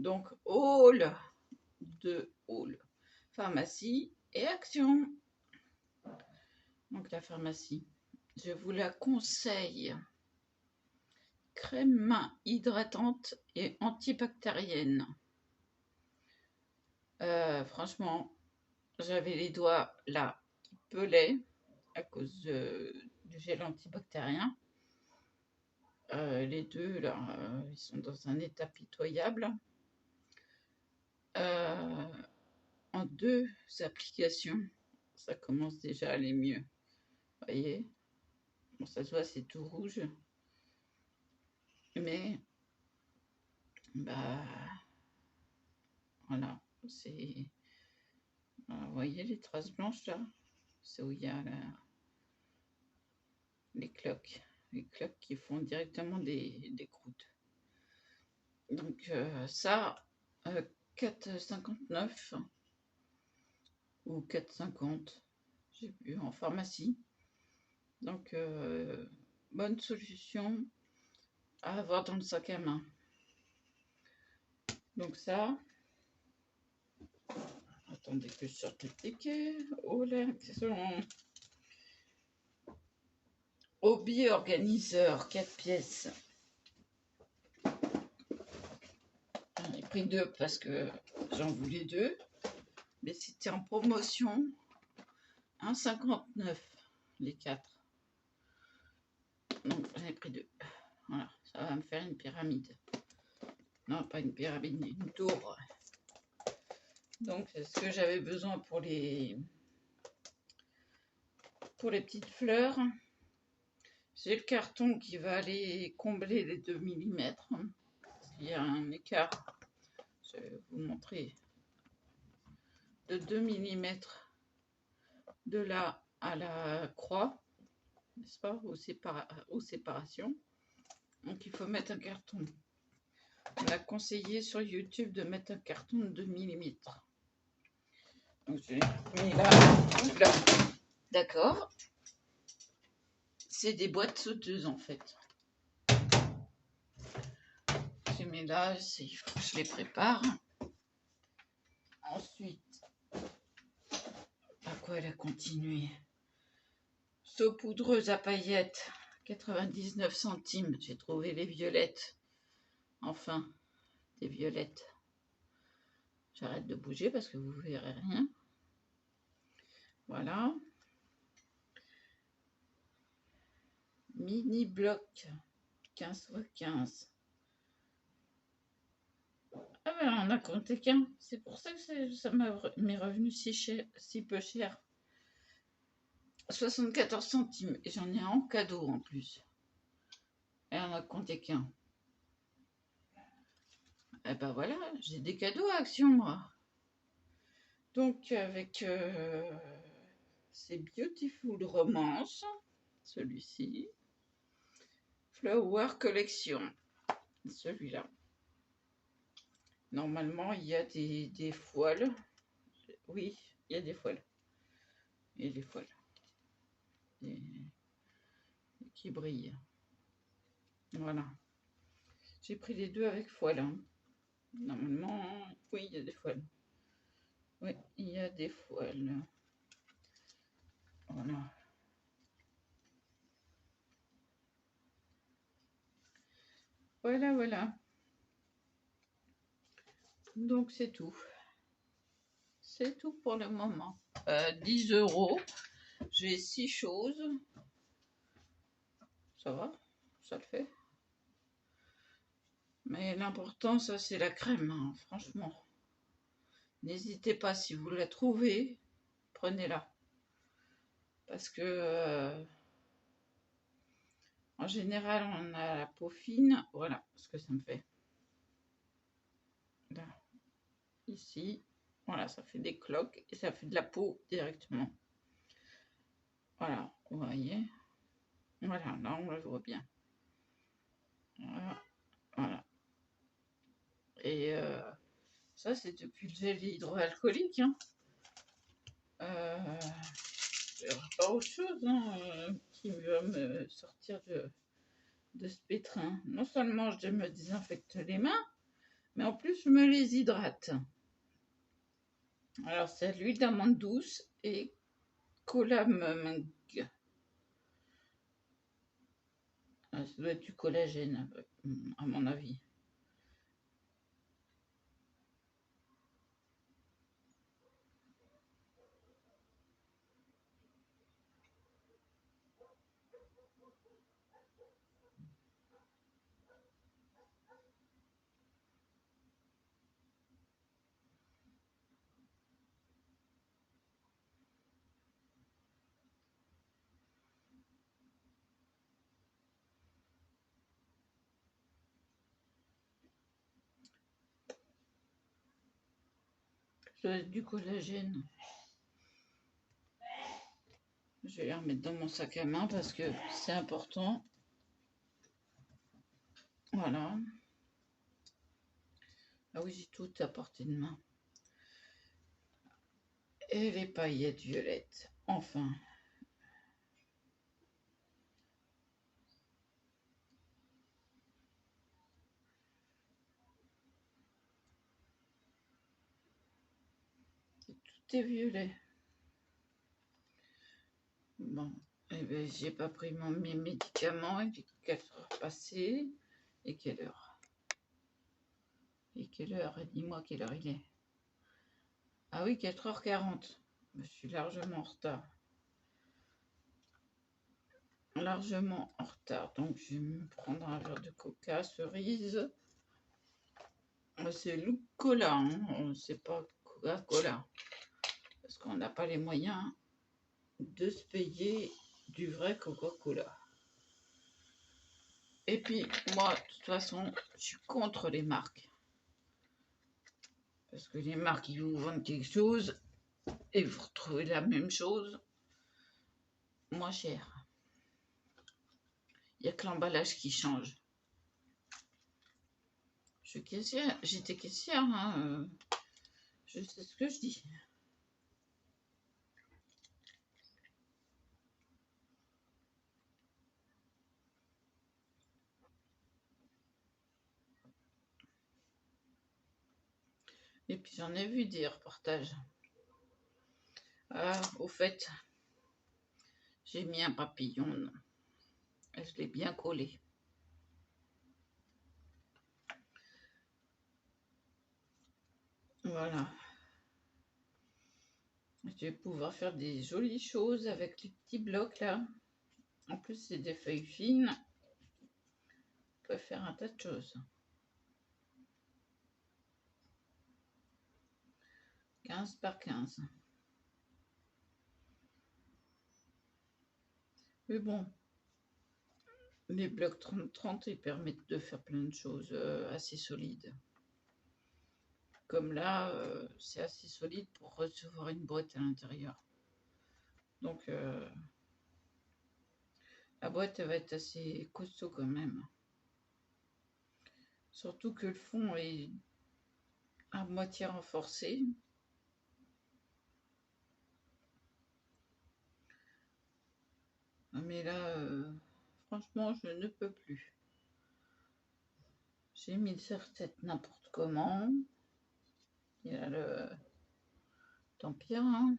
Donc, hall de hall, pharmacie et action. Donc, la pharmacie, je vous la conseille. Crème main hydratante et antibactérienne. Franchement, j'avais les doigts là qui pelaient à cause du gel antibactérien. Les deux là, ils sont dans un état pitoyable. En 2 applications, ça commence déjà à aller mieux. Vous voyez, bon, ça se voit, c'est tout rouge, mais bah voilà, c'est, vous voyez les traces blanches là, c'est où il y a les cloques qui font directement des croûtes. Donc ça, 4,59 ou 4,50, j'ai vu en pharmacie. Donc bonne solution à avoir dans le sac à main. Donc ça, attendez que je sorte le ticket. Oh là, Hobby organiseur, 4 pièces. J'en ai pris 2 parce que j'en voulais 2. Mais c'était en promotion. 1,59 les 4. Donc j'en ai pris 2. Voilà, ça va me faire une pyramide. Non, pas une pyramide, une tour. Donc c'est ce que j'avais besoin pour les petites fleurs. J'ai le carton qui va aller combler les 2 mm. Il y a un écart, je vais vous montrer, de 2 mm de là à la croix, n'est-ce pas, aux séparations. Donc il faut mettre un carton. On a conseillé sur YouTube de mettre un carton de 2 mm. Donc je l'ai mis là. D'accord. C'est des boîtes sauteuses en fait. Je les mets là, je les prépare. Ensuite, à quoi elle a continué? Saupoudreuse à paillettes, 99 centimes. J'ai trouvé les violettes. Enfin, des violettes. J'arrête de bouger parce que vous ne verrez rien. Voilà. Mini bloc, 15 x 15. Ah ben on a compté qu'un. C'est pour ça que ça m'est revenu si peu cher. 74 centimes. Et j'en ai un en cadeau en plus. Et on a compté qu'un. Et ben voilà, j'ai des cadeaux à Action, moi. Donc avec c'est Beautiful Romance, celui-ci. Flower Collection, celui-là. Normalement, il y a des foiles. Oui, il y a des foiles. Et des foiles. Qui brillent. Voilà. J'ai pris les deux avec foiles. Hein. Normalement, oui, il y a des foiles. Oui, il y a des foiles. Voilà. Voilà, voilà. Donc, c'est tout. C'est tout pour le moment. 10 €. J'ai 6 choses. Ça va, ça le fait. Mais l'important, ça, c'est la crème, hein, franchement. N'hésitez pas, si vous la trouvez, prenez-la. Parce que, en général, on a la peau fine. Voilà ce que ça me fait. Là, ici. Voilà, ça fait des cloques et ça fait de la peau directement. Voilà, vous voyez. Voilà, là, on le voit bien. Voilà. Voilà. Et ça, c'est depuis le gel hydroalcoolique. Hein. Il n'y aura pas autre chose qui va me sortir de ce pétrin. Non seulement je me désinfecte les mains, Mais en plus, je me les hydrate. Alors, c'est l'huile d'amande douce et Colamung. Ça doit être du collagène, à mon avis. Ça doit être du collagène. Je vais les remettre dans mon sac à main parce que c'est important. Voilà. Ah oui, j'ai tout à portée de main. Et les paillettes violettes. Enfin. Tout est violet. Bon. Eh bien, j'ai pas pris mes médicaments. Il est 4 heures passées. Et quelle heure? Et quelle heure? Dis-moi quelle heure il est. Ah oui, 4h40. Je suis largement en retard. Largement en retard. Donc, je vais me prendre un verre de coca cerise. C'est Cola, hein. C'est pas Coca-Cola. Parce qu'on n'a pas les moyens de se payer du vrai Coca-Cola. Et puis, moi, de toute façon, je suis contre les marques. Parce que les marques, ils vous vendent quelque chose et vous retrouvez la même chose moins cher. Il n'y a que l'emballage qui change. Je suis caissière, j'étais caissière, hein, je sais ce que je dis. Et puis j'en ai vu des reportages. Ah, au fait, j'ai mis un papillon. Je l'ai bien collé. Voilà. Je vais pouvoir faire des jolies choses avec les petits blocs là. En plus, c'est des feuilles fines. On peut faire un tas de choses. 15 par 15. Mais bon, les blocs 30-30, ils permettent de faire plein de choses assez solides. Comme là, c'est assez solide pour recevoir une boîte à l'intérieur. Donc, la boîte, elle va être assez costaud quand même. Surtout que le fond est à moitié renforcé. Mais là, franchement, je ne peux plus. J'ai mis le serre-tête n'importe comment. Il y a le... Tant pis, hein.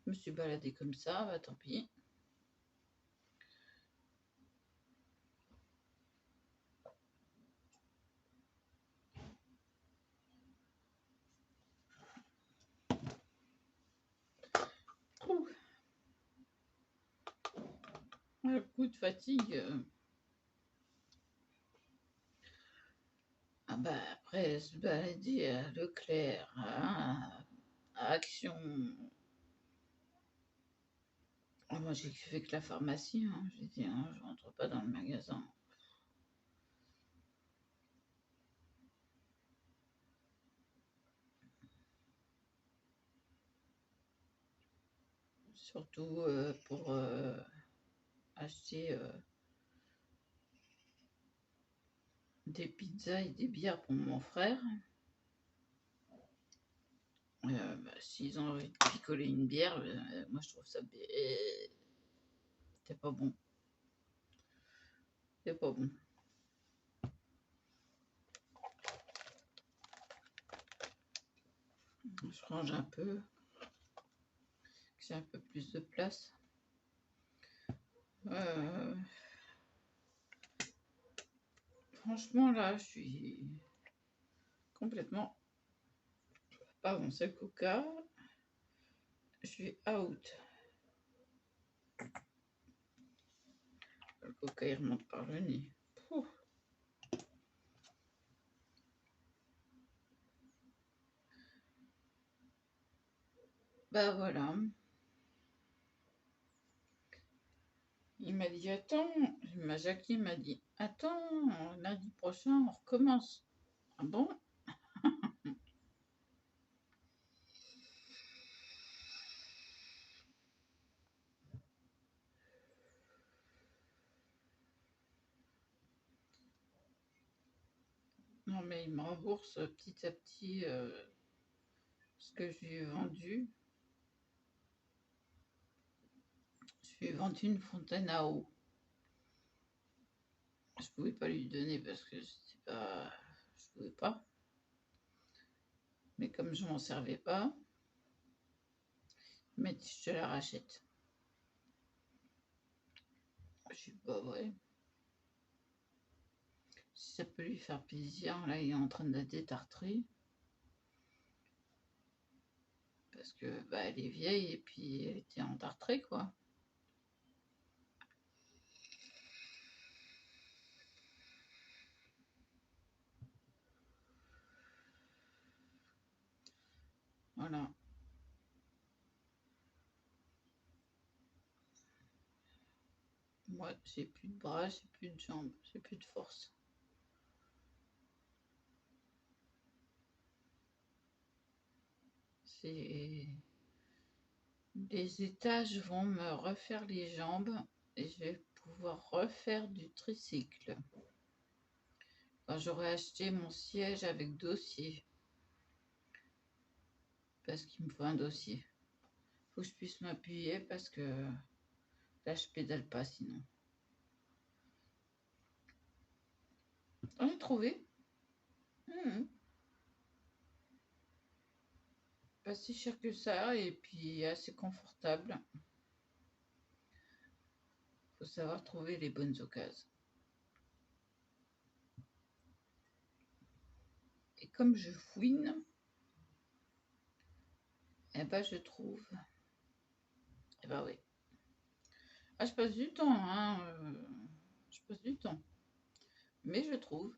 Je me suis baladée comme ça, bah tant pis. Ouh. Le coup de fatigue. Ah bah après, se balader à Leclerc, à Action. Ah, moi, j'ai fait que la pharmacie. Hein. J'ai dit, hein, je rentre pas dans le magasin. Surtout pour acheter des pizzas et des bières pour mon frère. S'ils ont envie de picoler une bière, moi je trouve ça c'est pas bon. C'est pas bon. Je range un peu, que j'ai un peu plus de place. Franchement, là, je suis complètement... Pardon, c'est le coca. Je suis out. Le coca, il remonte par le nez. Pouh. Bah voilà. Il m'a dit, attends, Jackie m'a dit, attends, lundi prochain, on recommence. Ah bon? Non, mais il me rembourse petit à petit ce que je lui ai vendu. Je lui ai vendu une fontaine à eau. Je pouvais pas lui donner parce que je pouvais pas. Mais comme je m'en servais pas, il m'a dit, je te la rachète. Je suis pas vrai. Si ça peut lui faire plaisir, là, il est en train de la détartrer. Parce que bah, elle est vieille et puis elle était entartrée, quoi. Voilà. Moi, j'ai plus de bras, j'ai plus de jambes, j'ai plus de force. C'est... Les étages vont me refaire les jambes et je vais pouvoir refaire du tricycle. Quand j'aurai acheté mon siège avec dossier. Parce qu'il me faut un dossier. Faut que je puisse m'appuyer parce que là, je pédale pas sinon. On l'a trouvé. Pas si cher que ça et puis assez confortable. Faut savoir trouver les bonnes occasions. Et comme je fouine, eh ben je trouve. Eh ben oui. Ah, je passe du temps, hein. Je passe du temps. Mais je trouve.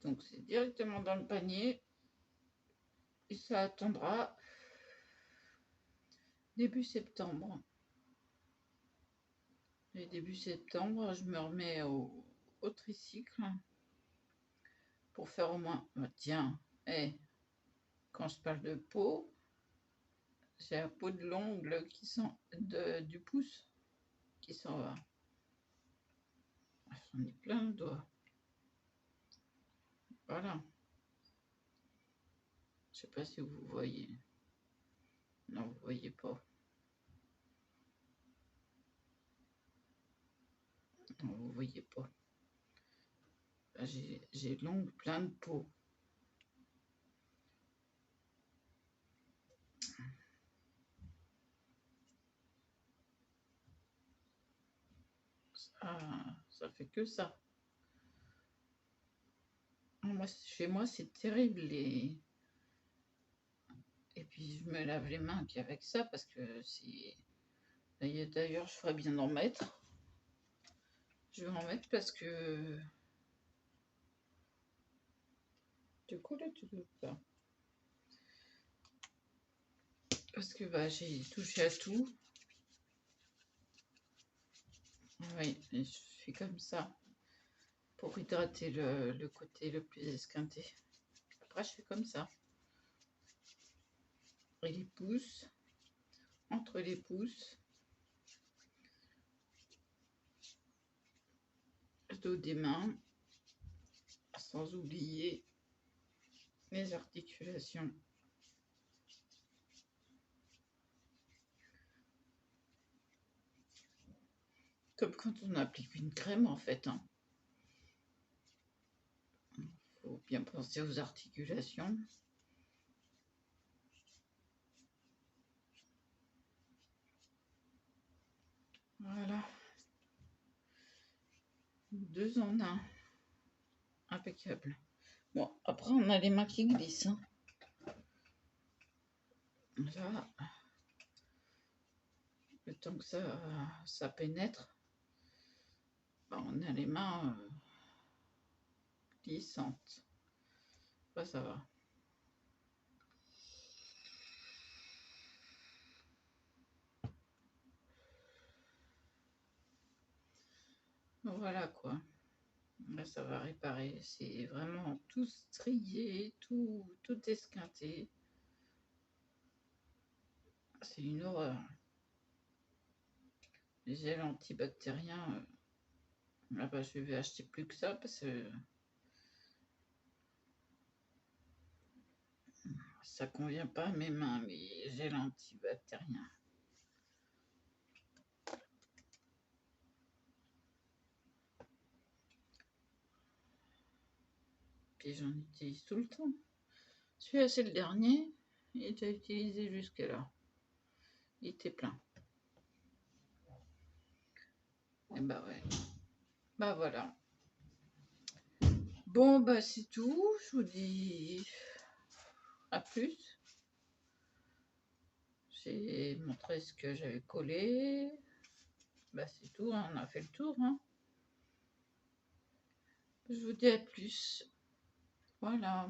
Donc c'est directement dans le panier. Et ça attendra début septembre. Et début septembre, je me remets au tricycle pour faire au moins... Oh, tiens, quand je parle de peau, j'ai la peau de l'ongle qui sent du pouce qui s'en va. J'en ai plein le doigt. Voilà. Je sais pas si vous voyez. Non, vous voyez pas. Non, vous voyez pas. J'ai l'ongle plein de peau. Ça fait que ça. Moi, chez moi, c'est terrible. Et puis, je me lave les mains qu'avec ça parce que c'est... D'ailleurs, je ferais bien d'en mettre. Je vais en mettre parce que... Du coup, là, tu veux pas. Parce que bah, j'ai touché à tout. Oui, et je fais comme ça pour hydrater le côté le plus esquinté. Après, je fais comme ça. Et les pouces, entre les pouces, le dos des mains, sans oublier les articulations. Comme quand on applique une crème en fait. Hein. faut bien penser aux articulations. Voilà. 2 en 1. Impeccable. Bon, après, on a les mains qui glissent. Hein. Là, le temps que ça pénètre, ben, on a les mains glissantes. Bah, ça va. Voilà quoi. Là, ça va réparer. C'est vraiment tout strié, tout esquinté. C'est une horreur. Les gels antibactériens, là bah, je vais acheter plus que ça parce que ça convient pas à mes mains, les gels antibactériens. Puis j'en utilise tout le temps. Celui-là, c'est le dernier. Il est déjà utilisé jusqu'à là. Il était plein. Et bah ouais. Bah voilà. Bon, bah c'est tout. Je vous dis à plus. J'ai montré ce que j'avais collé. Bah c'est tout, hein. On a fait le tour. Hein. Je vous dis à plus. Voilà.